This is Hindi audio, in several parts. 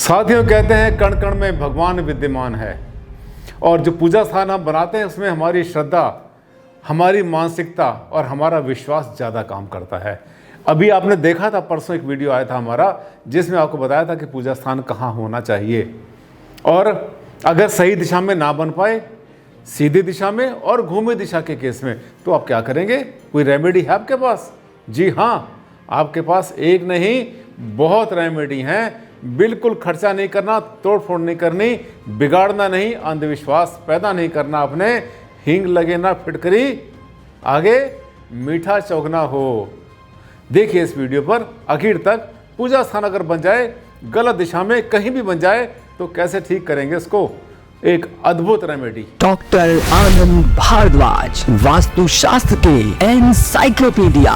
साथियों, कहते हैं कण कण में भगवान विद्यमान है और जो पूजा स्थान हम बनाते हैं उसमें हमारी श्रद्धा, हमारी मानसिकता और हमारा विश्वास ज़्यादा काम करता है। अभी आपने देखा था, परसों एक वीडियो आया था हमारा जिसमें आपको बताया था कि पूजा स्थान कहाँ होना चाहिए और अगर सही दिशा में ना बन पाए, सीधी दिशा में और घूमी दिशा के केस में, तो आप क्या करेंगे? कोई रेमेडी है आपके पास? जी हाँ, आपके पास एक नहीं बहुत रेमेडी हैं। बिल्कुल खर्चा नहीं करना, तोड़ फोड़ नहीं करनी, बिगाड़ना नहीं, अंधविश्वास पैदा नहीं करना अपने। हींग लगे ना फिटकरी, आगे मीठा चौगना हो। देखिए इस वीडियो पर आखिर तक। पूजा स्थान अगर बन जाए गलत दिशा में, कहीं भी बन जाए, तो कैसे ठीक करेंगे इसको? एक अद्भुत रेमेडी। डॉक्टर आनंद भारद्वाज, वास्तुशास्त्र के एनसाइक्लोपीडिया।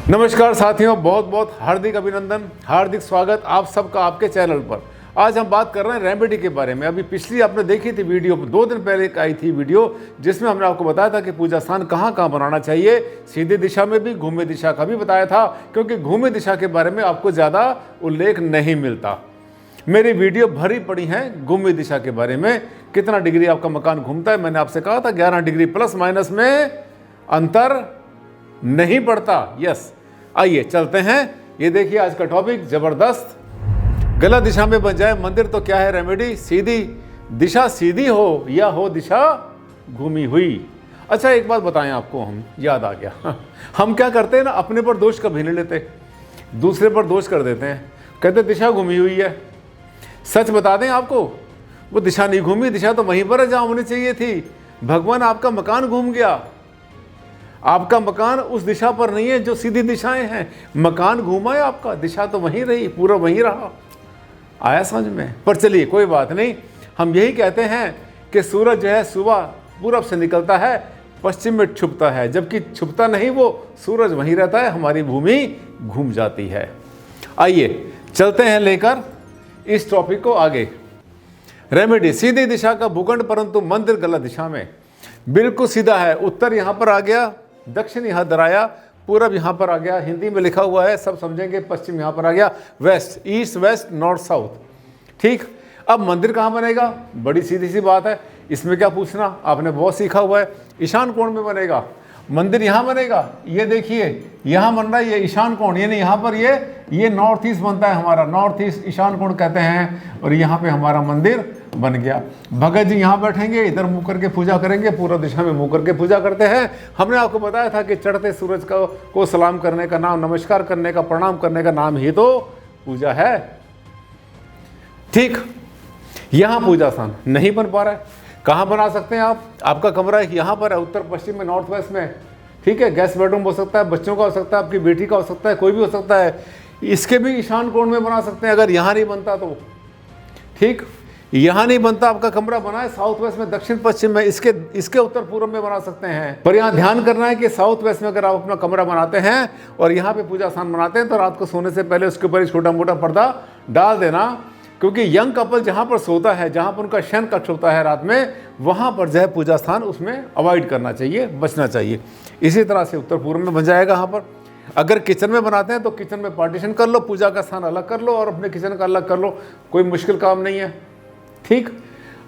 नमस्कार साथियों, बहुत बहुत हार्दिक अभिनंदन, हार्दिक स्वागत आप सबका आपके चैनल पर। आज हम बात कर रहे हैं रेमेडी के बारे में। अभी पिछली आपने देखी थी वीडियो, 2 दिन पहले आई थी वीडियो, जिसमें हमने आपको बताया था कि पूजा स्थान कहाँ कहाँ बनाना चाहिए। सीधी दिशा में भी, घूमी दिशा का भी बताया था, क्योंकि घूमी दिशा के बारे में आपको ज़्यादा उल्लेख नहीं मिलता। मेरी वीडियो भरी पड़ी हैं घूमी दिशा के बारे में। कितना डिग्री आपका मकान घूमता है, मैंने आपसे कहा था 11 डिग्री प्लस माइनस में अंतर नहीं पड़ता। यस, आइए चलते हैं। ये देखिए आज का टॉपिक जबरदस्त। गलत दिशा में बन जाए मंदिर तो क्या है रेमेडी? सीधी दिशा सीधी हो या हो दिशा घूमी हुई। अच्छा एक बात बताएं आपको, हम याद आ गया हम क्या करते हैं ना, अपने पर दोष कभी नहीं लेते, दूसरे पर दोष कर देते हैं। कहते दिशा घूमी हुई है। सच बता दें आपको, वो दिशा नहीं घूमी, दिशा तो वहीं पर है जहाँ होनी चाहिए थी। भगवान आपका मकान घूम गया, आपका मकान उस दिशा पर नहीं है जो सीधी दिशाएं हैं। मकान घूमा है आपका, दिशा तो वहीं रही, पूरा वहीं रहा। आया समझ में? पर चलिए कोई बात नहीं। हम यही कहते हैं कि सूरज जो है सुबह पूरब से निकलता है, पश्चिम में छुपता है, जबकि छुपता नहीं, वो सूरज वहीं रहता है, हमारी भूमि घूम जाती है। आइए चलते हैं लेकर इस टॉपिक को आगे। रेमेडी, सीधी दिशा का भूखंड परंतु मंदिर गलत दिशा में। बिल्कुल सीधा है। उत्तर यहाँ पर आ गया, दक्षिण यहाँ दराया, पूरब यहाँ पर आ गया, हिंदी में लिखा हुआ है सब समझेंगे। पश्चिम यहाँ पर आ गया, west, east west north south. ठीक, अब मंदिर कहाँ बनेगा? बड़ी सीधी सी बात है, इसमें क्या पूछना, आपने बहुत सीखा हुआ है। ईशान कोण में बनेगा मंदिर, यहाँ बनेगा। ये देखिए यहाँ बन रहा है, ये ईशान कोण, यानी यहाँ पर ये नॉर्थ ईस्ट बनता है हमारा, नॉर्थ ईस्ट ईशान कोण कहते हैं। और यहाँ पे हमारा मंदिर बन गया। भगत जी यहाँ बैठेंगे, इधर मुँह करके पूजा करेंगे, पूर्व दिशा में मुँह करके पूजा करते हैं। हमने आपको बताया था कि चढ़ते सूरज को सलाम करने का नाम, नमस्कार करने का, प्रणाम करने का नाम ही तो पूजा है। ठीक, यहाँ पूजा स्थान नहीं बन पा रहा है। कहाँ बना सकते हैं आप? आपका कमरा यहाँ पर है, उत्तर पश्चिम में, नॉर्थ वेस्ट में। ठीक है, गेस्ट बेडरूम हो सकता है, बच्चों का हो सकता है, आपकी बेटी का हो सकता है, कोई भी हो सकता है। इसके भी ईशान कोण में बना सकते हैं अगर यहाँ नहीं बनता तो। ठीक, यहाँ नहीं बनता, आपका कमरा बना है साउथ वेस्ट में, दक्षिण पश्चिम में, इसके उत्तर पूर्व में बना सकते हैं। पर यहाँ ध्यान करना है कि साउथ वेस्ट में अगर आप अपना कमरा बनाते हैं और यहाँ पे पूजा स्थान बनाते हैं, तो रात को सोने से पहले उसके ऊपर छोटा मोटा पर्दा डाल देना, क्योंकि यंग कपल जहाँ पर सोता है, जहाँ पर उनका शयन कक्ष होता है रात में, वहाँ पर जो है पूजा स्थान उसमें अवॉइड करना चाहिए, बचना चाहिए। इसी तरह से उत्तर पूर्व में बन जाएगा। यहाँ पर अगर किचन में बनाते हैं तो किचन में पार्टीशन कर लो, पूजा का स्थान अलग कर लो और अपने किचन का अलग कर लो, कोई मुश्किल काम नहीं है। ठीक,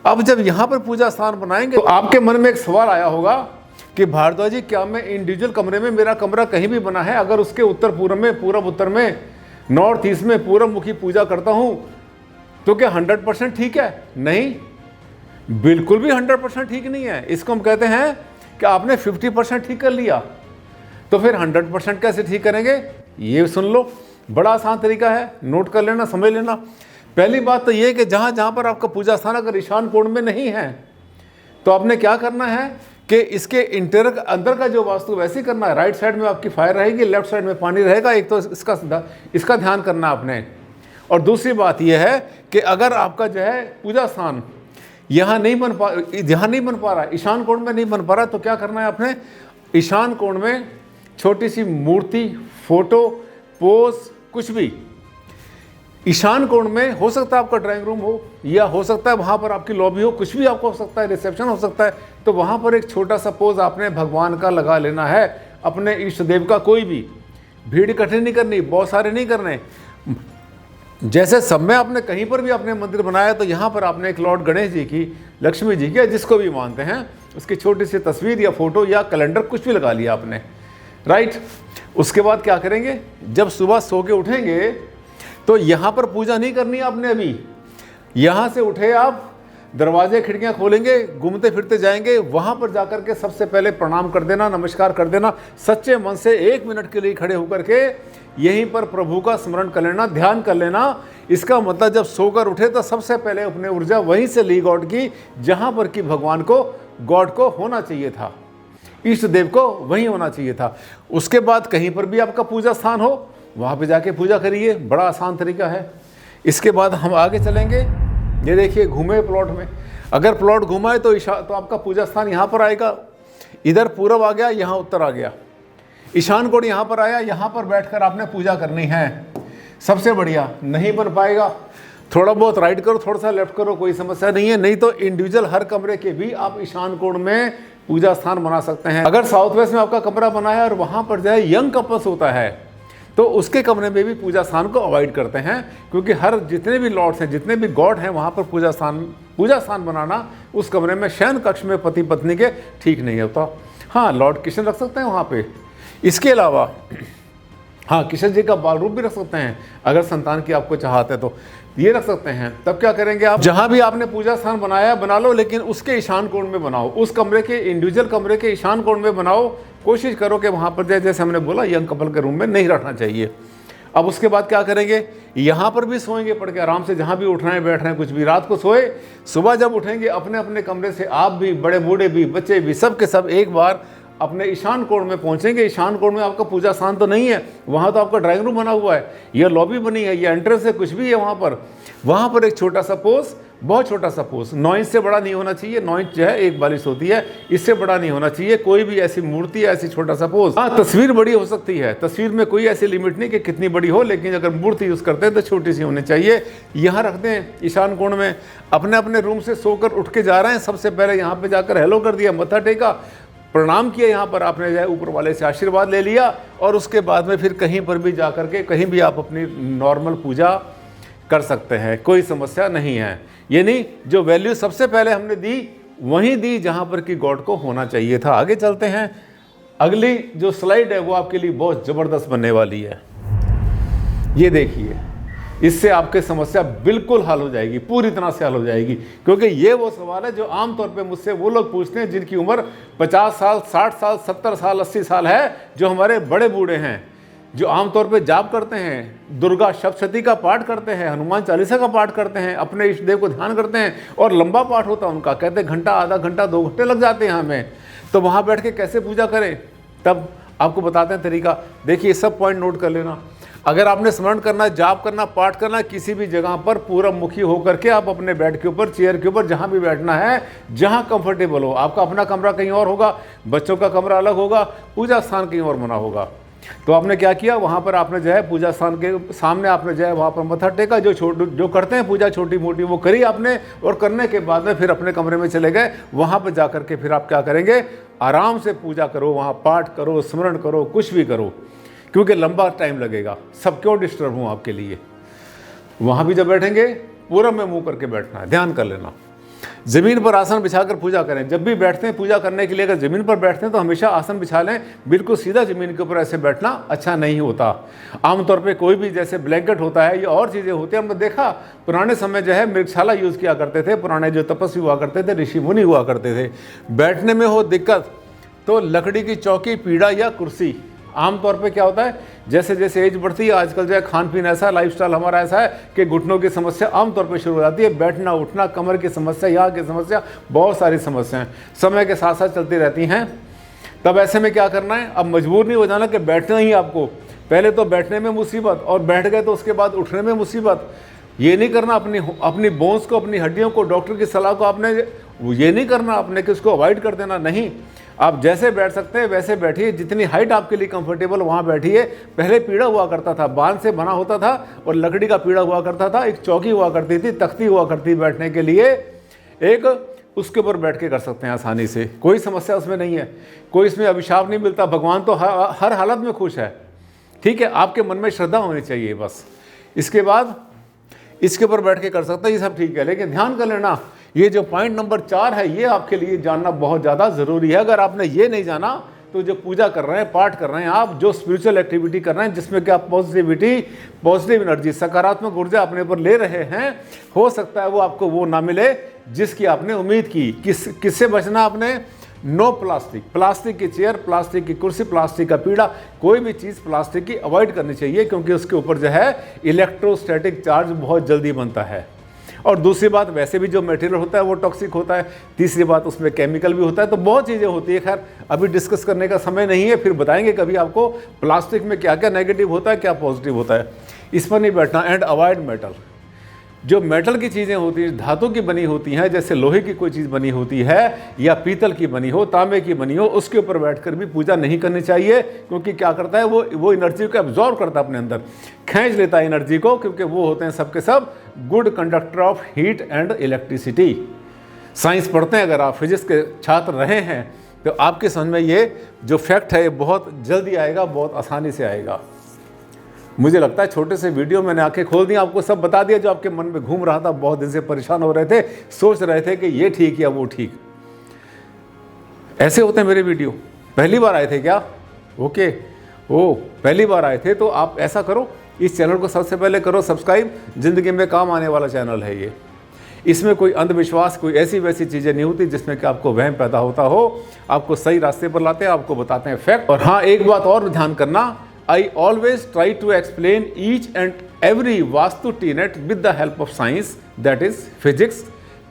अब जब यहाँ पर पूजा स्थान बनाएंगे तो आपके मन में एक सवाल आया होगा कि भारद्वाज जी, क्या मैं इंडिविजुअल कमरे में, मेरा कमरा कहीं भी बना है, अगर उसके उत्तर पूर्व में, पूर्व उत्तर में, नॉर्थ ईस्ट में पूर्व मुखी पूजा करता हूँ तो क्या 100% ठीक है? नहीं, बिल्कुल भी 100% ठीक नहीं है। इसको हम कहते हैं कि आपने 50% ठीक कर लिया, तो फिर 100% कैसे ठीक करेंगे? ये सुन लो, बड़ा आसान तरीका है, नोट कर लेना, समझ लेना। पहली बात तो ये कि जहाँ जहाँ पर आपका पूजा स्थान अगर ईशान कोण में नहीं है, तो आपने क्या करना है कि इसके इंटीरियर अंदर का जो वास्तु वैसे ही करना है। राइट साइड में आपकी फायर रहेगी, लेफ्ट साइड में पानी रहेगा। एक तो इसका ध्यान करना आपने। और दूसरी बात यह है कि अगर आपका जो है पूजा स्थान यहाँ नहीं बन पा रहा, ईशान कोण में नहीं बन पा रहा, तो क्या करना है आपने? ईशान कोण में छोटी सी मूर्ति, फोटो, पोज, कुछ भी ईशान कोण में हो सकता है। आपका ड्राइंग रूम हो या हो सकता है वहाँ पर आपकी लॉबी हो, कुछ भी आपको हो सकता है, रिसेप्शन हो सकता है, तो वहाँ पर एक छोटा सा पोज आपने भगवान का लगा लेना है, अपने इष्ट देव का। कोई भी भीड़ इकट्ठी नहीं करनी, बहुत सारे नहीं करने, जैसे सब में आपने कहीं पर भी अपने मंदिर बनाया तो यहाँ पर आपने एक लॉर्ड गणेश जी की, लक्ष्मी जी की, या जिसको भी मानते हैं उसकी छोटी सी तस्वीर या फोटो या कैलेंडर कुछ भी लगा लिया आपने, राइट। उसके बाद क्या करेंगे, जब सुबह सो के उठेंगे तो यहाँ पर पूजा नहीं करनी है आपने। अभी यहाँ से उठे आप, दरवाजे खिड़कियाँ खोलेंगे, घूमते फिरते जाएंगे, वहाँ पर जाकर के सबसे पहले प्रणाम कर देना, नमस्कार कर देना, सच्चे मन से 1 मिनट के लिए खड़े होकर के यहीं पर प्रभु का स्मरण कर लेना, ध्यान कर लेना। इसका मतलब जब सोकर उठे तो सबसे पहले अपने ऊर्जा वहीं से ली गॉड की, जहाँ पर कि भगवान को, गॉड को होना चाहिए था, इष्ट देव को वहीं होना चाहिए था। उसके बाद कहीं पर भी आपका पूजा स्थान हो, वहाँ पे जाके पूजा करिए, बड़ा आसान तरीका है। इसके बाद हम आगे चलेंगे। ये देखिए घूमे प्लॉट में, अगर प्लॉट घुमा है तो आपका पूजा स्थान यहाँ पर आएगा। इधर पूरब आ गया, यहाँ उत्तर आ गया, ईशान कोण यहाँ पर आया, यहाँ पर बैठकर आपने पूजा करनी है। सबसे बढ़िया। नहीं बन पाएगा, थोड़ा बहुत राइट करो, थोड़ा सा लेफ्ट करो, कोई समस्या नहीं है। नहीं तो इंडिविजुअल हर कमरे के भी आप ईशान कोण में पूजा स्थान बना सकते हैं। अगर साउथ वेस्ट में आपका कमरा बना है और वहाँ पर जो है यंग कपल्स होता है तो उसके कमरे में भी पूजा स्थान को अवॉइड करते हैं, क्योंकि हर जितने भी लॉर्ड्स हैं, जितने भी गॉड हैं, वहाँ पर पूजा स्थान बनाना उस कमरे में शयन कक्ष में पति पत्नी के ठीक नहीं होता। हाँ, लॉर्ड किशन रख सकते हैं वहाँ पे। इसके अलावा हाँ, किशन जी का बाल रूप भी रख सकते हैं, अगर संतान की आपको चाहत है तो ये रख सकते हैं। तब क्या करेंगे आप, जहाँ भी आपने पूजा स्थान बनाया बना लो, लेकिन उसके ईशान कोण में बनाओ, उस कमरे के, इंडिविजुअल कमरे के ईशान कोण में बनाओ। कोशिश करो कि वहाँ पर जैसे हमने बोला यंग कपल के रूम में नहीं रखना चाहिए। अब उसके बाद क्या करेंगे, यहाँ पर भी सोएंगे पड़ के आराम से, जहाँ भी उठ रहे हैं बैठ रहे हैं कुछ भी, रात को सोए, सुबह जब उठेंगे अपने अपने कमरे से, आप भी, बड़े बूढ़े भी, बच्चे भी, सब के सब एक बार अपने ईशान कोण में पहुंचेंगे। ईशान कोण में आपका पूजा स्थान तो नहीं है, वहाँ तो आपका ड्राइंग रूम बना हुआ है, यह लॉबी बनी है, यह एंट्रेंस है, कुछ भी है वहाँ पर एक छोटा सा पोस, बहुत छोटा सा पोस, 9 इंच से बड़ा नहीं होना चाहिए। 9 इंच जो है 1 बालिश होती है, इससे बड़ा नहीं होना चाहिए। कोई भी ऐसी मूर्ति, ऐसी छोटा सा पोस, हाँ तस्वीर बड़ी हो सकती है, तस्वीर में कोई ऐसी लिमिट नहीं कि कितनी बड़ी हो, लेकिन अगर मूर्ति यूज़ करते हैं तो छोटी सी होनी चाहिए। यहाँ रखते हैं ईशान कोण में। अपने अपने रूम से सोकर उठ के जा रहे हैं, सबसे पहले यहाँ पे जाकर हेलो कर दिया, मत्था टेका, प्रणाम किया, यहाँ पर आपने जो है ऊपर वाले से आशीर्वाद ले लिया, और उसके बाद में फिर कहीं पर भी जा कर के कहीं भी आप अपनी नॉर्मल पूजा कर सकते हैं, कोई समस्या नहीं है। ये नहीं, जो वैल्यू सबसे पहले हमने दी वहीं दी जहाँ पर कि गॉड को होना चाहिए था। आगे चलते हैं। अगली जो स्लाइड है वो आपके लिए बहुत ज़बरदस्त बनने वाली है। ये देखिए, इससे आपकी समस्या बिल्कुल हल हो जाएगी, पूरी तरह से हल हो जाएगी, क्योंकि ये वो सवाल है जो आमतौर पे मुझसे वो लोग पूछते हैं जिनकी उम्र 50 साल, 60 साल, 70 साल, 80 साल है, जो हमारे बड़े बूढ़े हैं, जो आमतौर पे जाप करते हैं, दुर्गा सप्तशती का पाठ करते हैं, हनुमान चालीसा का पाठ करते हैं, अपने इष्ट देव को ध्यान करते हैं, और लंबा पाठ होता है उनका, कहते हैं घंटा, आधा घंटा, 2 घंटे लग जाते हैं हमें। तो वहाँ बैठ के कैसे पूजा करें, तब आपको बताते हैं तरीका। देखिए, सब पॉइंट नोट कर लेना। अगर आपने स्मरण करना, जाप करना, पाठ करना, किसी भी जगह पर पूरब मुखी होकर के आप अपने बेड के ऊपर, चेयर के ऊपर, जहाँ भी बैठना है, जहाँ कंफर्टेबल हो। आपका अपना कमरा कहीं और होगा, बच्चों का कमरा अलग होगा, पूजा स्थान कहीं और बना होगा। तो आपने क्या किया, वहाँ पर आपने जो है पूजा स्थान के सामने आपने जो है वहाँ पर मत्था टेका, जो करते हैं पूजा छोटी मोटी वो करी आपने, और करने के बाद में फिर अपने कमरे में चले गए। वहाँ पर जा करके फिर आप क्या करेंगे, आराम से पूजा करो, वहाँ पाठ करो, स्मरण करो, कुछ भी करो, क्योंकि लंबा टाइम लगेगा। सब क्यों डिस्टर्ब हूँ आपके लिए। वहाँ भी जब बैठेंगे पूरब में मुँह करके बैठना है, ध्यान कर लेना। ज़मीन पर आसन बिछाकर पूजा करें। जब भी बैठते हैं पूजा करने के लिए, अगर ज़मीन पर बैठते हैं तो हमेशा आसन बिछा लें, बिल्कुल सीधा ज़मीन के ऊपर ऐसे बैठना अच्छा नहीं होता। आमतौर पे कोई भी जैसे ब्लैंकेट होता है या और चीज़ें होती हैं, हमने देखा पुराने समय जो है मृगशाला यूज़ किया करते थे, पुराने जो तपस्वी हुआ करते थे, ऋषि मुनि हुआ करते थे। बैठने में हो दिक्कत तो लकड़ी की चौकी, पीढ़ा या कुर्सी। आमतौर पे क्या होता है, जैसे जैसे एज बढ़ती है, आजकल जो है खान पीन ऐसा, लाइफस्टाइल हमारा ऐसा है कि घुटनों की समस्या आमतौर पे शुरू हो जाती है, बैठना उठना, कमर की समस्या, यहाँ की समस्या, बहुत सारी समस्याएं समय के साथ साथ चलती रहती हैं। तब ऐसे में क्या करना है, अब मजबूर नहीं हो जाना कि बैठना ही आपको, पहले तो बैठने में मुसीबत, और बैठ गए तो उसके बाद उठने में मुसीबत। ये नहीं करना, अपनी बोन्स को, अपनी हड्डियों को, डॉक्टर की सलाह को आपने ये नहीं करना आपने कि उसको अवॉइड कर देना, नहीं। आप जैसे बैठ सकते हैं वैसे बैठिए, जितनी हाइट आपके लिए कंफर्टेबल वहाँ बैठिए। पहले पीढ़ा हुआ करता था, बांध से बना होता था और लकड़ी का पीढ़ा हुआ करता था, एक चौकी हुआ करती थी, तख्ती हुआ करती बैठने के लिए, एक उसके ऊपर बैठ के कर सकते हैं आसानी से, कोई समस्या उसमें नहीं है, कोई इसमें अभिशाप नहीं मिलता। भगवान तो हर हालत में खुश है, ठीक है। आपके मन में श्रद्धा होनी चाहिए बस। इसके बाद इसके ऊपर बैठ के कर सकता है, ये सब ठीक है। लेकिन ध्यान कर लेना, ये जो पॉइंट नंबर 4 है ये आपके लिए जानना बहुत ज़्यादा ज़रूरी है। अगर आपने ये नहीं जाना तो जो पूजा कर रहे हैं, पाठ कर रहे हैं, आप जो स्पिरिचुअल एक्टिविटी कर रहे हैं जिसमें कि आप पॉजिटिविटी, पॉजिटिव एनर्जी, सकारात्मक ऊर्जा अपने ऊपर ले रहे हैं, हो सकता है वो आपको वो ना मिले जिसकी आपने उम्मीद की। किससे बचना आपने? नो प्लास्टिक, प्लास्टिक की चेयर, प्लास्टिक की कुर्सी, प्लास्टिक का पीड़ा, कोई भी चीज़ प्लास्टिक की अवॉइड करनी चाहिए, क्योंकि उसके ऊपर जो है इलेक्ट्रोस्टैटिक चार्ज बहुत जल्दी बनता है। और दूसरी बात, वैसे भी जो मटेरियल होता है वो टॉक्सिक होता है। तीसरी बात, उसमें केमिकल भी होता है। तो बहुत चीज़ें होती है, खैर अभी डिस्कस करने का समय नहीं है, फिर बताएंगे कभी आपको प्लास्टिक में क्या क्या नेगेटिव होता है, क्या पॉजिटिव होता है। इस पर नहीं बैठना। एंड अवॉइड मेटल, जो मेटल की चीज़ें होती हैं, धातु की बनी होती हैं, जैसे लोहे की कोई चीज़ बनी होती है या पीतल की बनी हो, तांबे की बनी हो, उसके ऊपर बैठकर भी पूजा नहीं करनी चाहिए, क्योंकि क्या करता है वो एनर्जी को एब्जॉर्ब करता है अपने अंदर, खींच लेता है एनर्जी को, क्योंकि वो होते हैं सबके सब good conductor of heat and electricity. Science पढ़ते हैं अगर आप, फिजिक्स के छात्र रहे हैं, तो आपके समझ में ये जो फैक्ट है ये बहुत जल्दी आएगा, बहुत आसानी से आएगा। मुझे लगता है छोटे से वीडियो मैंने आंखें खोल दी, आपको सब बता दिया जो आपके मन में घूम रहा था। बहुत दिन से परेशान हो रहे थे, सोच रहे थे कि ये ठीक या वो ठीक। ऐसे होते हैं मेरे वीडियो। पहली बार आए थे क्या? ओके, पहली बार आए थे तो आप ऐसा करो, इस चैनल को सबसे पहले करो सब्सक्राइब। ज़िंदगी में काम आने वाला चैनल है ये। इसमें कोई अंधविश्वास, कोई ऐसी वैसी चीज़ें नहीं होती जिसमें कि आपको वहम पैदा होता हो। आपको सही रास्ते पर लाते हैं, आपको बताते हैं फैक्ट। और हाँ, एक बात और ध्यान करना, I always try to explain each and every Vastu tenet with the help of science, that is physics,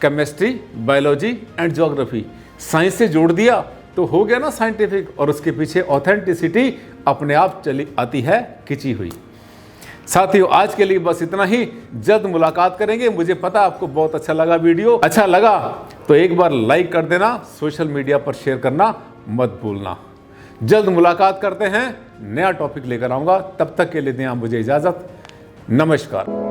chemistry, biology and geography. Science से जोड़ दिया तो हो गया ना साइंटिफिक, और उसके पीछे ऑथेंटिसिटी अपने आप चली आती है खिंची हुई। साथियों, आज के लिए बस इतना ही। जल्द मुलाकात करेंगे। मुझे पता आपको बहुत अच्छा लगा वीडियो। अच्छा लगा तो एक बार लाइक कर देना, सोशल मीडिया पर शेयर करना मत भूलना। जल्द मुलाकात करते हैं, नया टॉपिक लेकर आऊंगा। तब तक के लिए दें आप मुझे इजाज़त। नमस्कार।